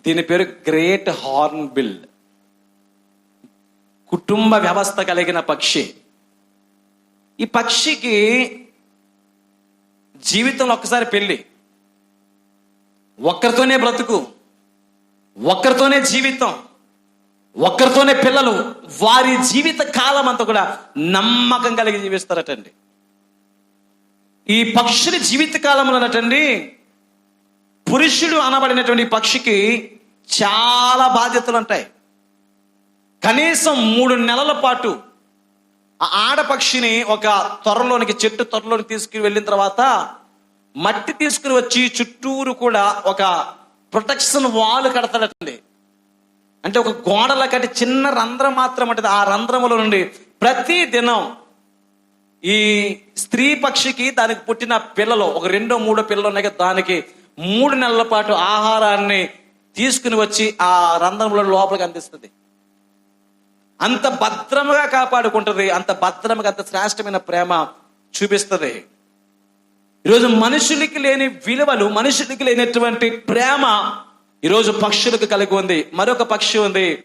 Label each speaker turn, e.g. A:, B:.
A: దీని పేరు great horn bill. కుటుంబ వ్యవస్థ కలిగిన పక్షి. ఈ పక్షికి జీవితంలో ఒక్కసారి పెళ్ళి, ఒక్కరితోనే బ్రతుకు, ఒక్కరితోనే జీవితం, ఒక్కరితోనే పిల్లలు. వారి జీవిత కాలం అంతా కూడా నమ్మకం కలిగి జీవిస్తారటండి. ఈ పక్షుల జీవిత కాలంలో అన్నటండి, పురుషుడు అనబడినటువంటి పక్షికి చాలా బాధ్యతలు ఉంటాయి. కనీసం 3 నెలల పాటు ఆ ఆడపక్షిని ఒక త్వరలోనికి, చెట్టు త్వరలోనికి తీసుకుని వెళ్ళిన తర్వాత మట్టి తీసుకుని వచ్చి చుట్టూరు కూడా ఒక ప్రొటెక్షన్ వాల్ కడతాడటండి. అంటే ఒక గోడల కట్టి చిన్న రంధ్రం మాత్రం ఉంటుంది. ఆ రంధ్రముల నుండి ప్రతి దినం ఈ స్త్రీ పక్షికి దానికి పుట్టిన పిల్లలు, ఒక 2-3 పిల్లలు ఉన్నాయి కదా, దానికి 3 నెలల పాటు ఆహారాన్ని తీసుకుని వచ్చి ఆ రంధ్రముల లోపలికి అందిస్తుంది. అంత భద్రముగా కాపాడుకుంటుంది, అంత భద్రముగా, అంత శ్రేష్టమైన ప్రేమ చూపిస్తుంది. ఈరోజు మనుషులకి లేని విలువలు, మనుషులకి లేనటువంటి ప్రేమ ఈరోజు పక్షులకు కలిగి ఉంది. మరొక పక్షి ఉంది,